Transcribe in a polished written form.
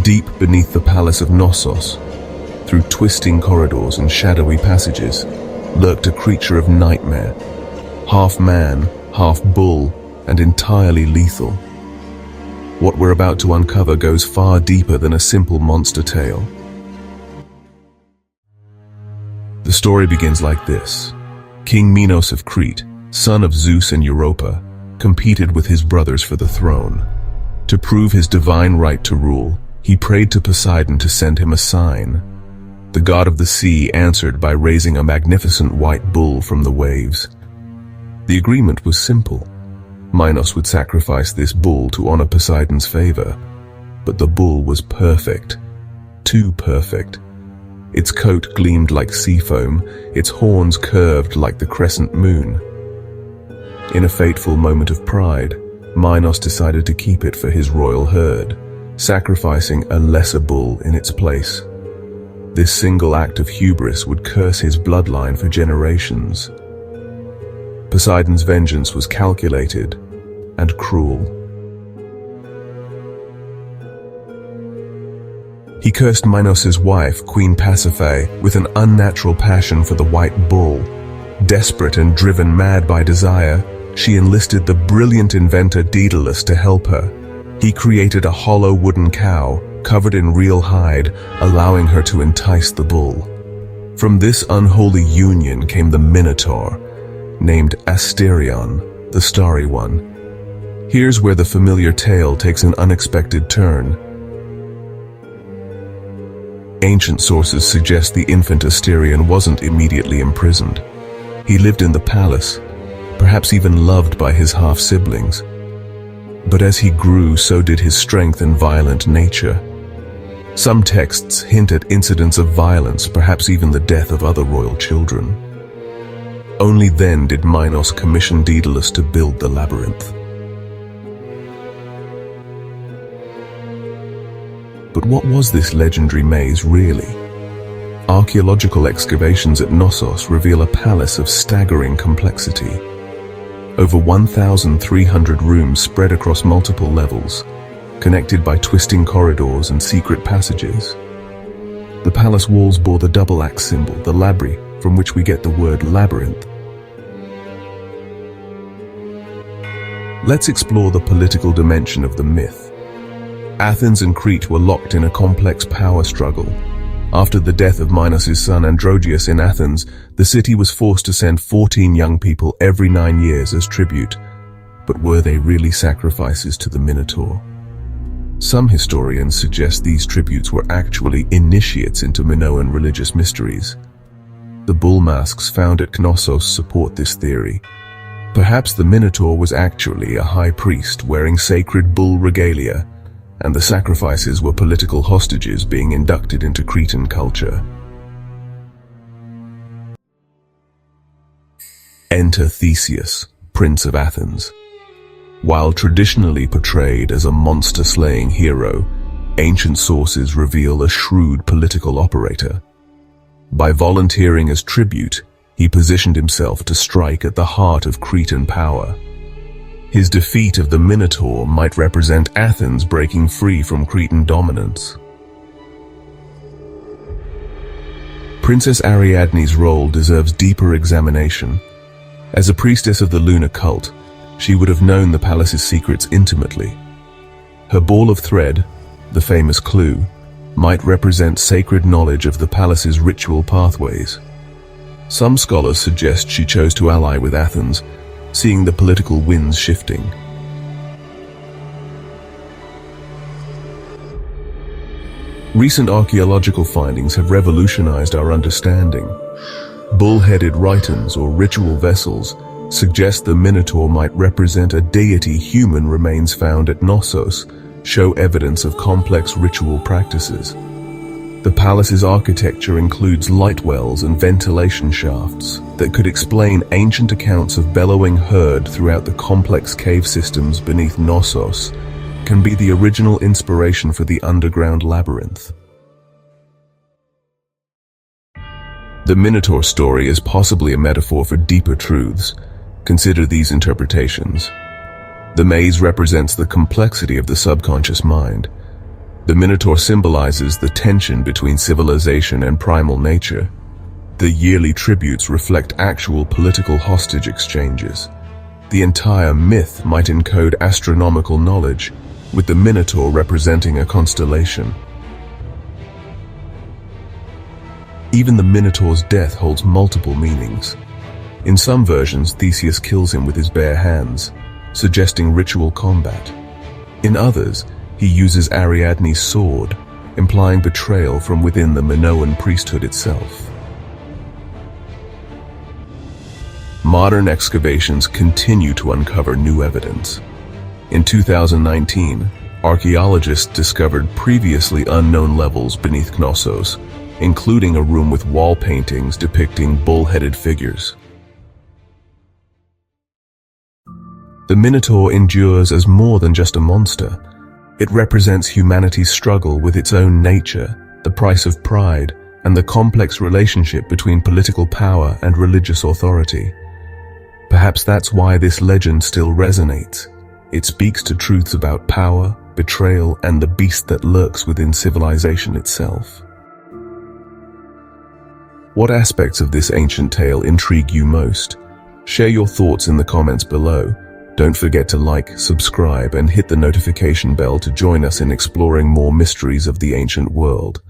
Deep beneath the palace of Knossos, through twisting corridors and shadowy passages, lurked a creature of nightmare, half man, half bull, and entirely lethal. What we're about to uncover goes far deeper than a simple monster tale. The story begins like this. King Minos of Crete, son of Zeus and Europa, competed with his brothers for the throne. To prove his divine right to rule, he prayed to Poseidon to send him a sign. The god of the sea answered by raising a magnificent white bull from the waves. The agreement was simple. Minos would sacrifice this bull to honor Poseidon's favor, but the bull was perfect. Too perfect. Its coat gleamed like sea foam, its horns curved like the crescent moon. In a fateful moment of pride, Minos decided to keep it for his royal herd, sacrificing a lesser bull in its place. This single act of hubris would curse his bloodline for generations. Poseidon's vengeance was calculated and cruel. He cursed Minos' wife, Queen Pasiphaë, with an unnatural passion for the white bull. Desperate and driven mad by desire, she enlisted the brilliant inventor Daedalus to help her. He created a hollow wooden cow, covered in real hide, allowing her to entice the bull. From this unholy union came the Minotaur, named Asterion, the Starry One. Here's where the familiar tale takes an unexpected turn. Ancient sources suggest the infant Asterion wasn't immediately imprisoned. He lived in the palace, perhaps even loved by his half-siblings. But as he grew, so did his strength and violent nature. Some texts hint at incidents of violence, perhaps even the death of other royal children. Only then did Minos commission Daedalus to build the Labyrinth. But what was this legendary maze really? Archaeological excavations at Knossos reveal a palace of staggering complexity. Over 1,300 rooms spread across multiple levels, connected by twisting corridors and secret passages. The palace walls bore the double-axe symbol, the labri, from which we get the word labyrinth. Let's explore the political dimension of the myth. Athens and Crete were locked in a complex power struggle. After the death of Minos' son Androgeus in Athens, the city was forced to send 14 young people every 9 years as tribute. But were they really sacrifices to the Minotaur? Some historians suggest these tributes were actually initiates into Minoan religious mysteries. The bull masks found at Knossos support this theory. Perhaps the Minotaur was actually a high priest wearing sacred bull regalia, and the sacrifices were political hostages being inducted into Cretan culture. Enter Theseus, Prince of Athens. While traditionally portrayed as a monster-slaying hero, ancient sources reveal a shrewd political operator. By volunteering as tribute, he positioned himself to strike at the heart of Cretan power. His defeat of the Minotaur might represent Athens breaking free from Cretan dominance. Princess Ariadne's role deserves deeper examination. As a priestess of the lunar cult, she would have known the palace's secrets intimately. Her ball of thread, the famous clue, might represent sacred knowledge of the palace's ritual pathways. Some scholars suggest she chose to ally with Athens, seeing the political winds shifting. Recent archaeological findings have revolutionized our understanding. Bull-headed rhytons or ritual vessels suggest the Minotaur might represent a deity. Human remains found at Knossos show evidence of complex ritual practices. The palace's architecture includes light wells and ventilation shafts that could explain ancient accounts of bellowing herd throughout the complex cave systems beneath Knossos, can be the original inspiration for the underground labyrinth. The Minotaur story is possibly a metaphor for deeper truths. Consider these interpretations. The maze represents the complexity of the subconscious mind. The Minotaur symbolizes the tension between civilization and primal nature. The yearly tributes reflect actual political hostage exchanges. The entire myth might encode astronomical knowledge, with the Minotaur representing a constellation. Even the Minotaur's death holds multiple meanings. In some versions, Theseus kills him with his bare hands, suggesting ritual combat. In others, he uses Ariadne's sword, implying betrayal from within the Minoan priesthood itself. Modern excavations continue to uncover new evidence. In 2019, archaeologists discovered previously unknown levels beneath Knossos, including a room with wall paintings depicting bull-headed figures. The Minotaur endures as more than just a monster. It represents humanity's struggle with its own nature, the price of pride, and the complex relationship between political power and religious authority. Perhaps that's why this legend still resonates. It speaks to truths about power, betrayal, and the beast that lurks within civilization itself. What aspects of this ancient tale intrigue you most? Share your thoughts in the comments below. Don't forget to like, subscribe, and hit the notification bell to join us in exploring more mysteries of the ancient world.